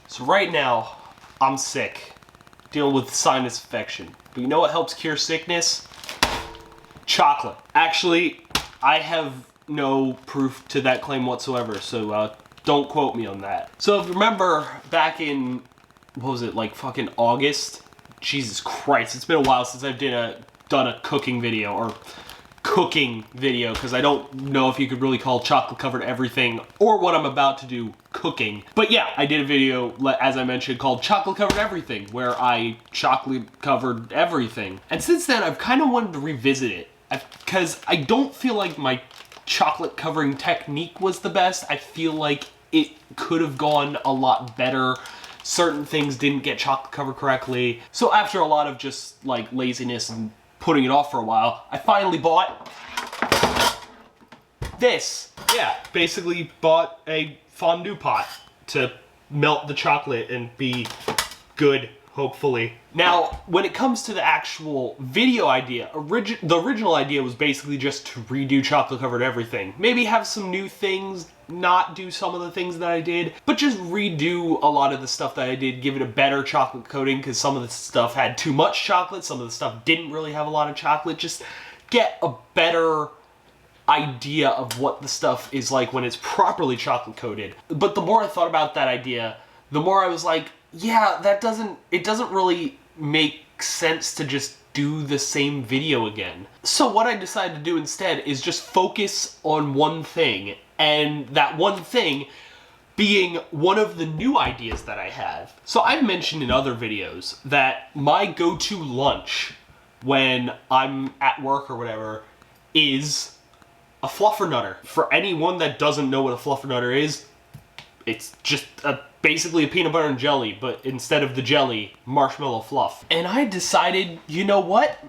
So right now, I'm sick, dealing with sinus infection. But you know what helps cure sickness? Chocolate. Actually, I have no proof to that claim whatsoever, so don't quote me on that. So if you remember back in, what was it, like fucking August? Jesus Christ, it's been a while since I've done a cooking video, or cooking video, because I don't know if you could really call chocolate covered everything or what I'm about to do cooking. But yeah, I did a video, as I mentioned, called Chocolate Covered Everything, where I chocolate covered everything. And since then, I've kind of wanted to revisit it, because I don't feel like my chocolate covering technique was the best. I feel like it could have gone a lot better. Certain things didn't get chocolate covered correctly. So after a lot of just like laziness and putting it off for a while, I finally bought this. Yeah, basically bought a fondue pot to melt the chocolate and be good, hopefully. Now, when it comes to the actual video idea, the original idea was basically just to redo chocolate covered everything. Maybe have some new things, not do some of the things that I did, but just redo a lot of the stuff that I did, give it a better chocolate coating, because some of the stuff had too much chocolate, some of the stuff didn't really have a lot of chocolate. Just get a better idea of what the stuff is like when it's properly chocolate coated. But the more I thought about that idea, the more I was like, yeah, it doesn't really make sense to just do the same video again. So what I decided to do instead is just focus on one thing, and that one thing being one of the new ideas that I have. So I've mentioned in other videos that my go-to lunch when I'm at work or whatever is a Fluffernutter. For anyone that doesn't know what a Fluffernutter is, it's just basically a peanut butter and jelly, but instead of the jelly, marshmallow fluff. And I decided, you know what?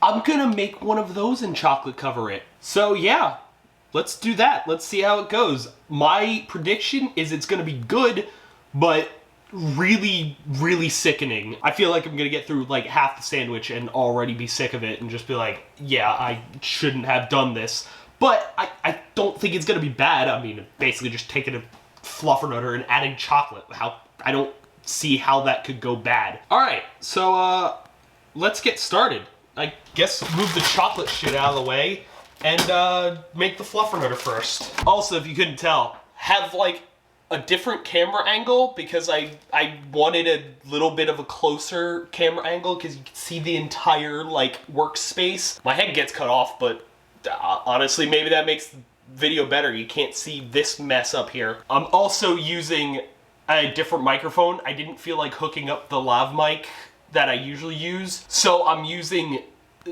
I'm gonna make one of those and chocolate cover it. So yeah, let's do that. Let's see how it goes. My prediction is it's gonna be good, but really, really sickening. I feel like I'm gonna get through like half the sandwich and already be sick of it and just be like, yeah, I shouldn't have done this. But I don't think it's gonna be bad. I mean, basically just taking a Fluffernutter and adding chocolate. I don't see how that could go bad. All right, so let's get started. I guess move the chocolate shit out of the way and make the Fluffernutter first. Also, if you couldn't tell, have like a different camera angle, because I wanted a little bit of a closer camera angle because you can see the entire like workspace. My head gets cut off, but honestly, maybe that makes the video better. You can't see this mess up here. I'm also using a different microphone. I didn't feel like hooking up the lav mic that I usually use, so I'm using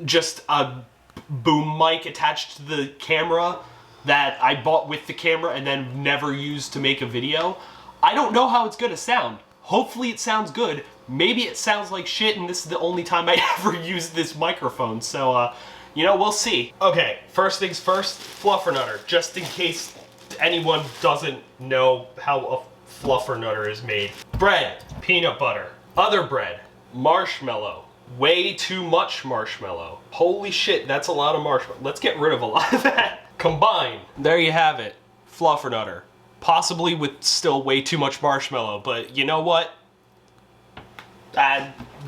just a boom mic attached to the camera that I bought with the camera and then never used to make a video. I don't know how it's gonna sound. Hopefully it sounds good. Maybe it sounds like shit and this is the only time I ever use this microphone, so you know, we'll see. Okay, first things first, Fluffernutter, just in case anyone doesn't know how a Fluffernutter is made. Bread, peanut butter. Other bread, marshmallow. Way too much marshmallow. Holy shit, that's a lot of marshmallow. Let's get rid of a lot of that. Combine. There you have it, Fluffernutter. Possibly with still way too much marshmallow, but you know what?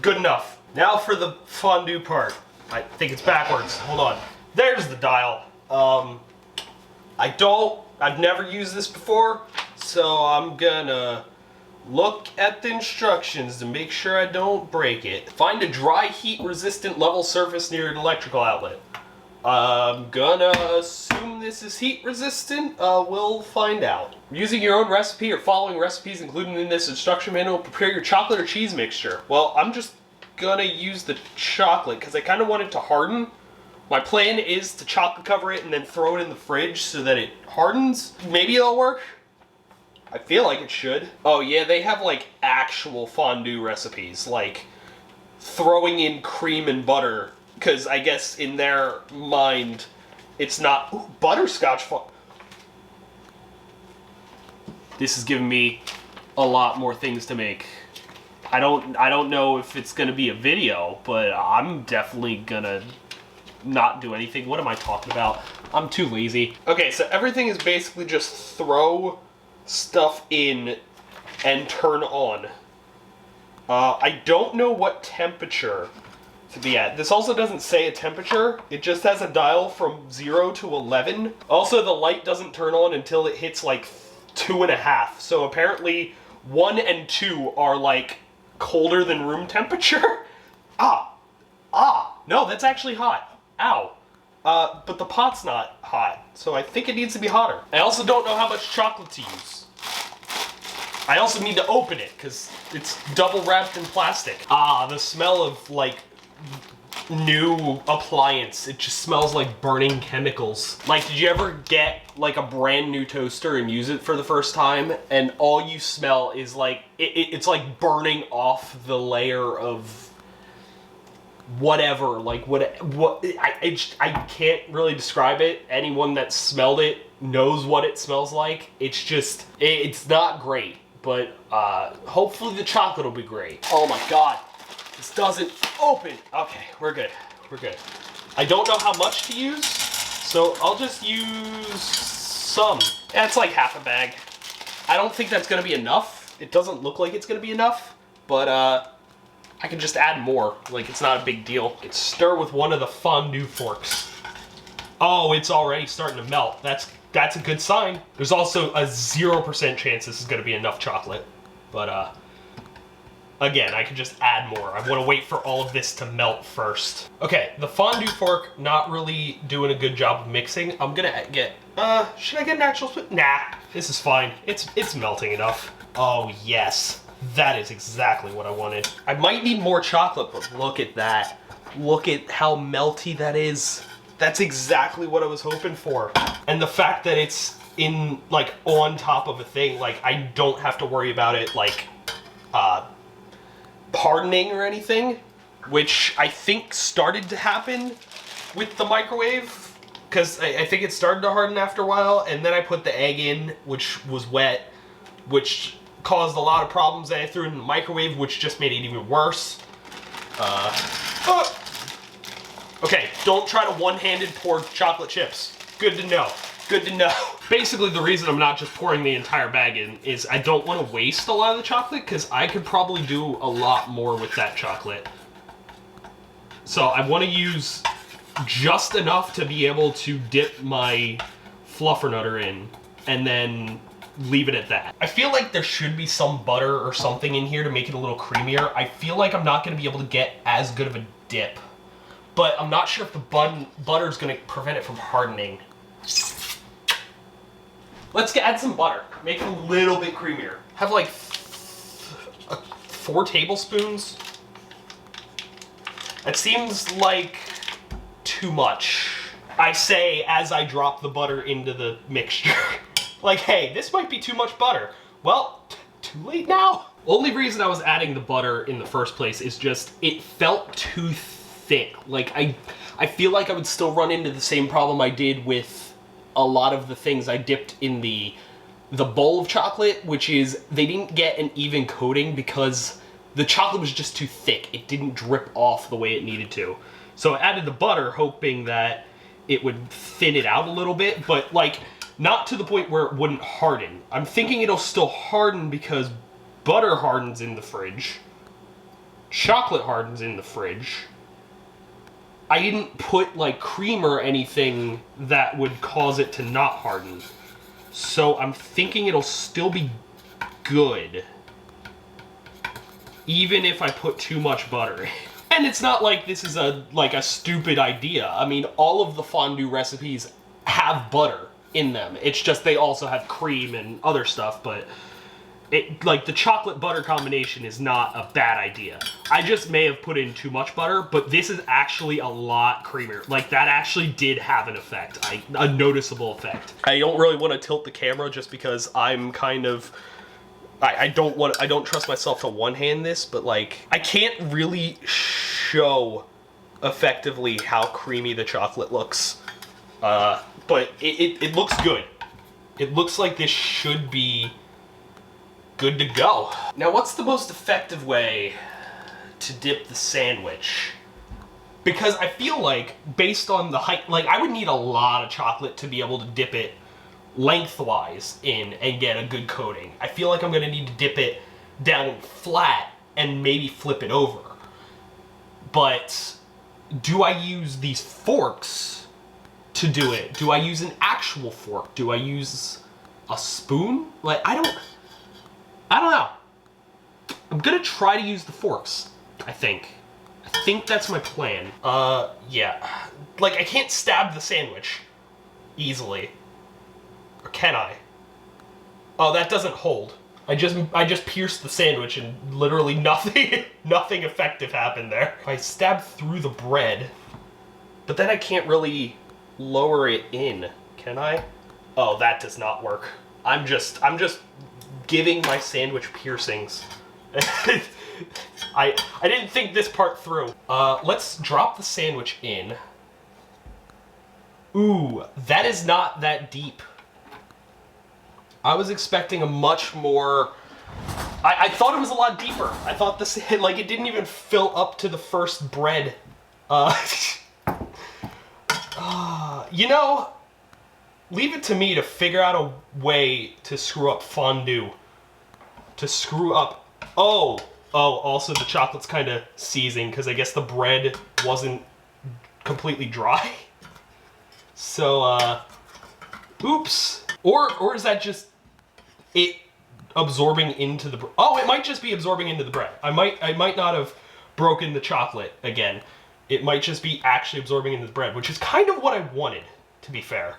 Good enough. Now for the fondue part. I think it's backwards. Hold on. There's the dial. I've never used this before, so I'm gonna look at the instructions to make sure I don't break it. Find a dry, heat-resistant level surface near an electrical outlet. I'm gonna assume this is heat-resistant. We'll find out. Using your own recipe or following recipes included in this instruction manual, prepare your chocolate or cheese mixture. Well, I'm just gonna use the chocolate because I kind of want it to harden. My plan is to chocolate cover it and then throw it in the fridge so that it hardens. Maybe it'll work. I feel like it should. Oh yeah, they have like actual fondue recipes, like throwing in cream and butter, because I guess in their mind it's not. Ooh, butterscotch fondue. This is giving me a lot more things to make. I don't know if it's gonna be a video, but I'm definitely gonna not do anything. What am I talking about? I'm too lazy. Okay, so everything is basically just throw stuff in and turn on. I don't know what temperature to be at. This also doesn't say a temperature. It just has a dial from 0 to 11. Also, the light doesn't turn on until it hits like 2.5. So apparently 1 and 2 are like colder than room temperature. No, that's actually hot. Ow. But the pot's not hot, so I think it needs to be hotter. I also don't know how much chocolate to use. I also need to open it, because it's double wrapped in plastic. The smell of, like, new appliance. It just smells like burning chemicals. Like, did you ever get, like, a brand new toaster and use it for the first time, and all you smell is, like, it's like burning off the layer of whatever, like, I can't really describe it. Anyone that smelled it knows what it smells like. It's just, it's not great. But hopefully the chocolate will be great. Oh my god, this doesn't open. Okay, we're good, we're good. I don't know how much to use, so I'll just use some. That's like half a bag. I don't think that's gonna be enough. It doesn't look like it's gonna be enough, but I can just add more. Like, it's not a big deal. It's stir with one of the fondue forks. Oh, it's already starting to melt. That's a good sign. There's also a 0% chance this is gonna be enough chocolate. But again, I can just add more. I wanna wait for all of this to melt first. Okay, the fondue fork not really doing a good job of mixing. I'm gonna get, should I get an actual spoon? Nah, this is fine. It's melting enough. Oh yes, that is exactly what I wanted. I might need more chocolate, but look at that. Look at how melty that is. That's exactly what I was hoping for. And the fact that it's in, like, on top of a thing, like, I don't have to worry about it, like, hardening or anything, which I think started to happen with the microwave, because I think it started to harden after a while, and then I put the egg in, which was wet, which caused a lot of problems, and I threw it in the microwave, which just made it even worse. Okay, don't try to one-handed pour chocolate chips. Good to know. Good to know. Basically, the reason I'm not just pouring the entire bag in is I don't want to waste a lot of the chocolate, because I could probably do a lot more with that chocolate. So I want to use just enough to be able to dip my Fluffernutter in, and then leave it at that. I feel like there should be some butter or something in here to make it a little creamier. I feel like I'm not going to be able to get as good of a dip, but I'm not sure if the butter is going to prevent it from hardening. Let's add some butter. Make it a little bit creamier. Have like 4 tablespoons. It seems like too much. I say as I drop the butter into the mixture. Like, hey, this might be too much butter. Well, too late now. Only reason I was adding the butter in the first place is just it felt too thick. Like, I feel like I would still run into the same problem I did with a lot of the things I dipped in the bowl of chocolate, which is they didn't get an even coating because the chocolate was just too thick. It didn't drip off the way it needed to. So I added the butter hoping that it would thin it out a little bit, but like not to the point where it wouldn't harden. I'm thinking it'll still harden because butter hardens in the fridge. Chocolate hardens in the fridge. I didn't put like cream or anything that would cause it to not harden. So I'm thinking it'll still be good, even if I put too much butter in. And it's not like this is a stupid idea. I mean, all of the fondue recipes have butter in them. It's just they also have cream and other stuff, but the chocolate butter combination is not a bad idea. I just may have put in too much butter, but this is actually a lot creamier. Like, that actually did have an effect, a noticeable effect. I don't really want to tilt the camera just because I'm kind of, I don't trust myself to one-hand this, but like, I can't really show effectively how creamy the chocolate looks. But it looks good. It looks like this should be good to go. Now, what's the most effective way to dip the sandwich? Because I feel like, based on the height, like, I would need a lot of chocolate to be able to dip it lengthwise in and get a good coating. I feel like I'm gonna need to dip it down flat and maybe flip it over. But do I use these forks to do it? Do I use an actual fork? Do I use a spoon? Like, I don't know. I'm gonna try to use the forks, I think. I think that's my plan. Yeah. Like, I can't stab the sandwich easily. Or can I? Oh, that doesn't hold. I just pierced the sandwich and literally nothing nothing effective happened there. I stabbed through the bread, but then I can't really lower it in, can I? Oh, that does not work. I'm just giving my sandwich piercings. I didn't think this part through. Let's drop the sandwich in. Ooh, that is not that deep. I was expecting a much more... I thought it was a lot deeper. I thought this, like, it didn't even fill up to the first bread. You know, leave it to me to figure out a way to screw up fondue. To screw up... Oh, also the chocolate's kind of seizing because I guess the bread wasn't completely dry. So, oops. Or is that just it absorbing into the bread? Oh, it might just be absorbing into the bread. I might not have broken the chocolate again. It might just be actually absorbing into the bread, which is kind of what I wanted, to be fair.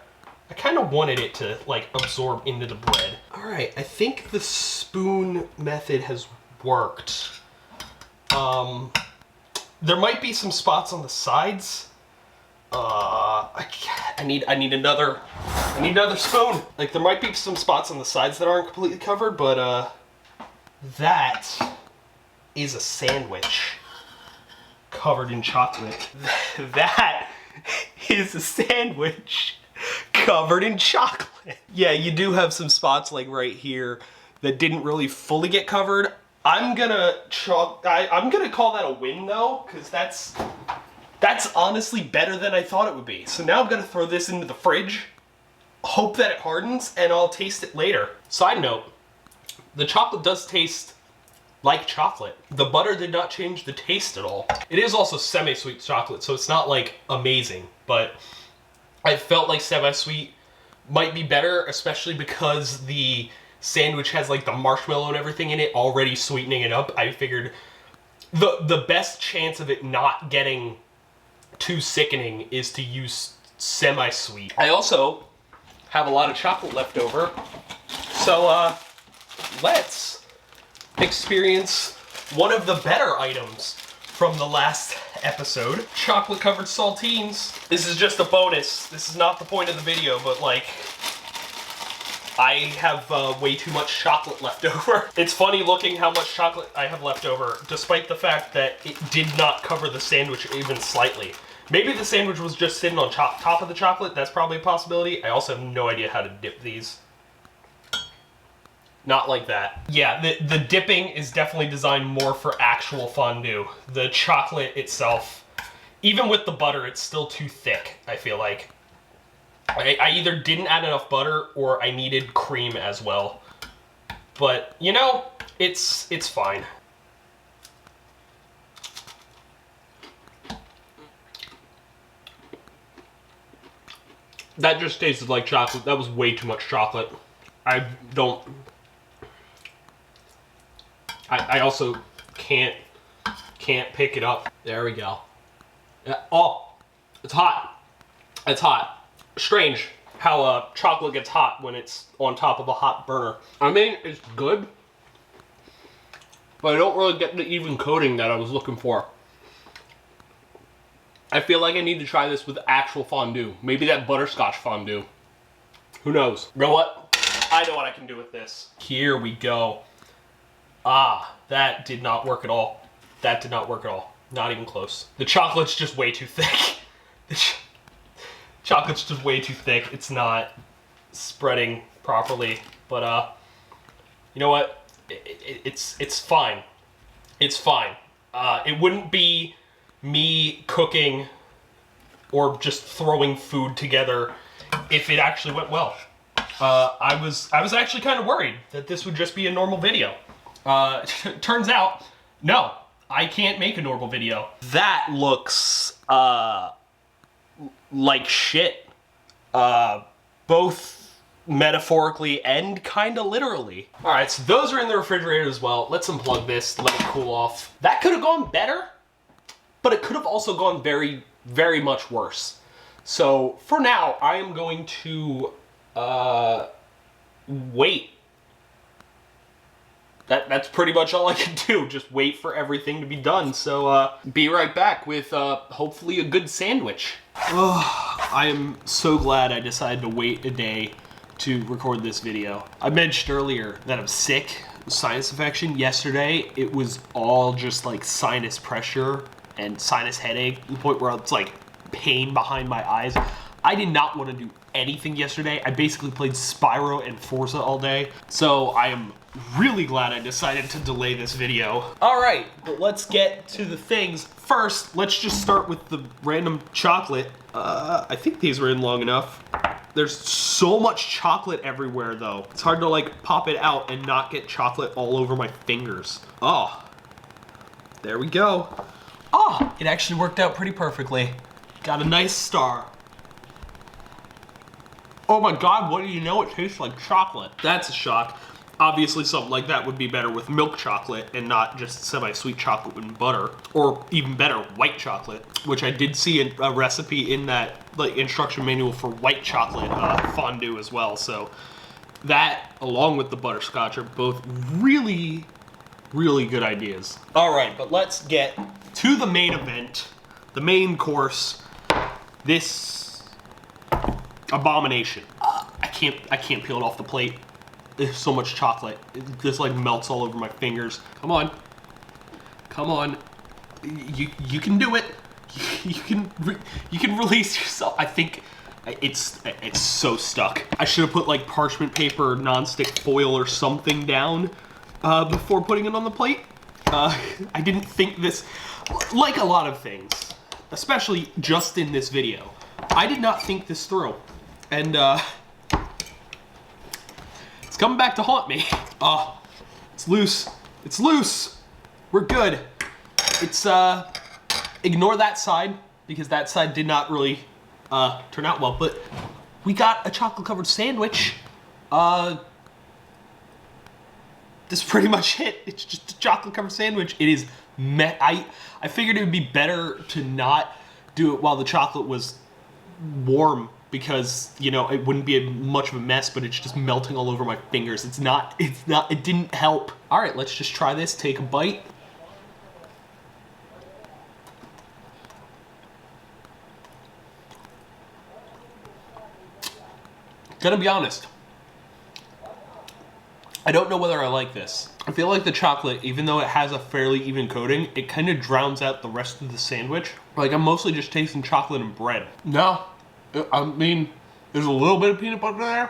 I kind of wanted it to, like, absorb into the bread. All right, I think the spoon method has worked. There might be some spots on the sides. I need another spoon. Like, there might be some spots on the sides that aren't completely covered, but that is a sandwich covered in chocolate. That is a sandwich covered in chocolate. Yeah, you do have some spots like right here that didn't really fully get covered. I'm gonna call that a win though, because that's honestly better than I thought it would be. So now I'm gonna throw this into the fridge, hope that it hardens, and I'll taste it later. Side note, the chocolate does taste like chocolate. The butter did not change the taste at all. It is also semi-sweet chocolate, so it's not like amazing, but I felt like semi-sweet might be better, especially because the sandwich has like the marshmallow and everything in it already sweetening it up. I figured the best chance of it not getting too sickening is to use semi-sweet. I also have a lot of chocolate left over, so let's experience one of the better items from the last episode. Chocolate covered saltines. This is just a bonus. This is not the point of the video, but like, I have way too much chocolate left over. It's funny looking how much chocolate I have left over, despite the fact that it did not cover the sandwich even slightly. Maybe the sandwich was just sitting on top of the chocolate. That's probably a possibility. I also have no idea how to dip these. Not like that. Yeah, the dipping is definitely designed more for actual fondue. The chocolate itself, even with the butter, it's still too thick, I feel like. I either didn't add enough butter or I needed cream as well. But, you know, it's fine. That just tasted like chocolate. That was way too much chocolate. I also can't pick it up. There we go. Yeah. Oh, it's hot. It's hot. Strange how chocolate gets hot when it's on top of a hot burner. I mean, it's good, but I don't really get the even coating that I was looking for. I feel like I need to try this with actual fondue. Maybe that butterscotch fondue. Who knows? You know what? I know what I can do with this. Here we go. Ah, that did not work at all. That did not work at all. Not even close. The chocolate's just way too thick. The chocolate's just way too thick. It's not spreading properly. But, you know what? It's fine. It's fine. It wouldn't be me cooking or just throwing food together if it actually went well. I was actually kind of worried that this would just be a normal video. Turns out, no, I can't make a normal video. That looks, like shit. Both metaphorically and kind of literally. All right, so those are in the refrigerator as well. Let's unplug this, let it cool off. That could have gone better, but it could have also gone very, very much worse. So for now, I am going to wait. That's pretty much all I can do. Just wait for everything to be done. So be right back with hopefully a good sandwich. Oh, I am so glad I decided to wait a day to record this video. I mentioned earlier that I'm sick, sinus infection. Yesterday, it was all just like sinus pressure and sinus headache, to the point where it's like pain behind my eyes. I did not want to do anything yesterday. I basically played Spyro and Forza all day. So I am really glad I decided to delay this video. All right, but let's get to the things. First, let's just start with the random chocolate. I think these were in long enough. There's so much chocolate everywhere though. It's hard to like pop it out and not get chocolate all over my fingers. Oh, there we go. Oh, it actually worked out pretty perfectly. Got a nice star. Oh my God, what do you know? It tastes like chocolate. That's a shock. Obviously something like that would be better with milk chocolate and not just semi-sweet chocolate with butter, or even better, white chocolate, which I did see a recipe in that like instruction manual for white chocolate fondue as well. So that, along with the butterscotch, are both really, really good ideas. All right, but let's get to the main event, the main course. This abomination. I can't peel it off the plate. There's so much chocolate. It just like melts all over my fingers. Come on. Come on. You can do it. You can release yourself. I think it's so stuck. I should have put like parchment paper, nonstick foil or something down before putting it on the plate. I didn't think this, like a lot of things, especially just in this video, I did not think this through. And it's coming back to haunt me. Oh, it's loose. It's loose. We're good. It's, ignore that side, because that side did not really turn out well, but we got a chocolate-covered sandwich. That's pretty much it. It's just a chocolate-covered sandwich. It is, I figured it would be better to not do it while the chocolate was warm, because, you know, it wouldn't be much of a mess, but it's just melting all over my fingers. It didn't help. All right, let's just try this, take a bite. Gonna be honest, I don't know whether I like this. I feel like the chocolate, even though it has a fairly even coating, it kind of drowns out the rest of the sandwich. Like, I'm mostly just tasting chocolate and bread. No. I mean, there's a little bit of peanut butter there.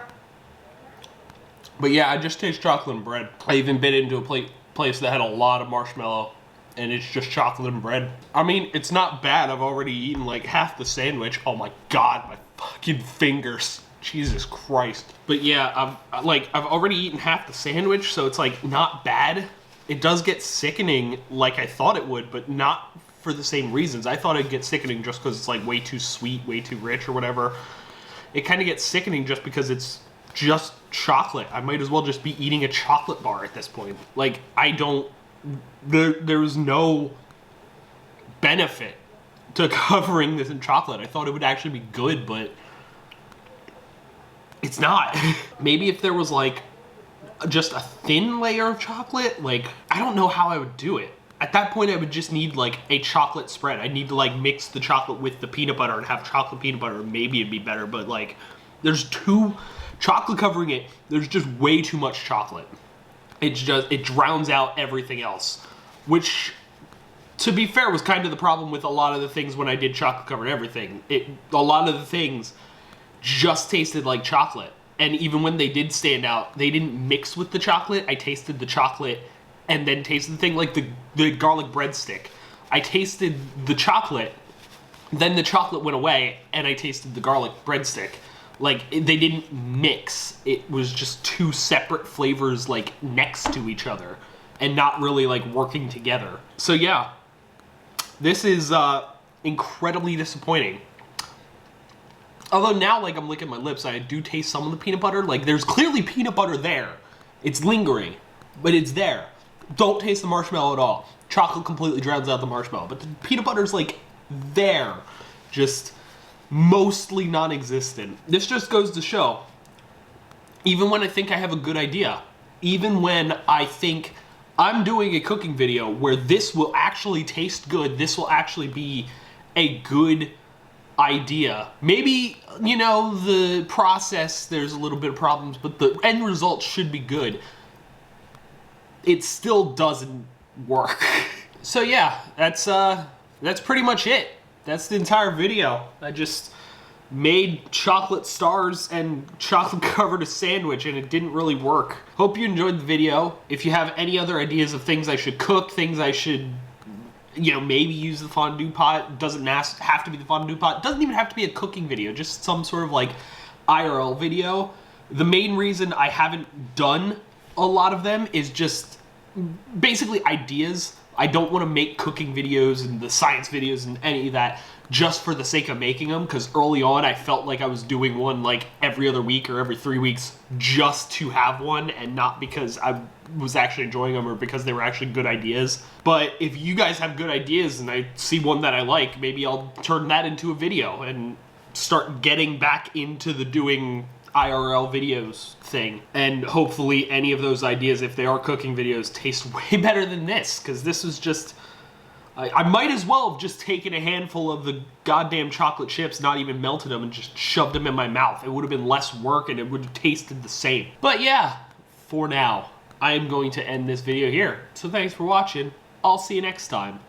But yeah, I just taste chocolate and bread. I even bit into a place that had a lot of marshmallow, and it's just chocolate and bread. I mean, it's not bad. I've already eaten like half the sandwich. Oh my God, my fucking fingers. Jesus Christ. But yeah, I've already eaten half the sandwich, so it's like not bad. It does get sickening like I thought it would, but not for the same reasons. I thought it'd get sickening just because it's like way too sweet, way too rich or whatever. It kind of gets sickening just because it's just chocolate. I might as well just be eating a chocolate bar at this point. Like, there's no benefit to covering this in chocolate. I thought it would actually be good, but it's not. Maybe if there was like just a thin layer of chocolate, like, I don't know how I would do it. At that point, I would just need like a chocolate spread. I'd need to like mix the chocolate with the peanut butter and have chocolate peanut butter. Maybe it'd be better, but like, there's chocolate covering it. There's just way too much chocolate. It drowns out everything else, which, to be fair, was kind of the problem with a lot of the things when I did chocolate covered everything. A lot of the things just tasted like chocolate. And even when they did stand out, they didn't mix with the chocolate. I tasted the chocolate and then tasted the thing, like the garlic breadstick. I tasted the chocolate, then the chocolate went away, and I tasted the garlic breadstick. Like, they didn't mix. It was just two separate flavors, like, next to each other and not really, like, working together. So, yeah. This is incredibly disappointing. Although now, like, I'm licking my lips, I do taste some of the peanut butter. Like, there's clearly peanut butter there. It's lingering, but it's there. Don't taste the marshmallow at all. Chocolate completely drowns out the marshmallow, but the peanut butter's, like, there. Just mostly non-existent. This just goes to show, even when I think I have a good idea, even when I think I'm doing a cooking video where this will actually taste good, this will actually be a good idea. Maybe, you know, the process, there's a little bit of problems, but the end result should be good. It still doesn't work. So yeah, that's pretty much it. That's the entire video. I just made chocolate stars and chocolate covered a sandwich and it didn't really work. Hope you enjoyed the video. If you have any other ideas of things I should cook, things I should, you know, maybe use the fondue pot. Doesn't have to be the fondue pot. Doesn't even have to be a cooking video. Just some sort of like IRL video. The main reason I haven't done a lot of them is just basically ideas. I don't want to make cooking videos and the science videos and any of that just for the sake of making them, because early on I felt like I was doing one like every other week or every 3 weeks just to have one and not because I was actually enjoying them or because they were actually good ideas. But if you guys have good ideas and I see one that I like, maybe I'll turn that into a video and start getting back into the doing IRL videos thing. And hopefully any of those ideas, if they are cooking videos, taste way better than this, because this was just... I might as well have just taken a handful of the goddamn chocolate chips, not even melted them, and just shoved them in my mouth. It would have been less work and it would have tasted the same. But yeah, for now, I am going to end this video here. So thanks for watching. I'll see you next time.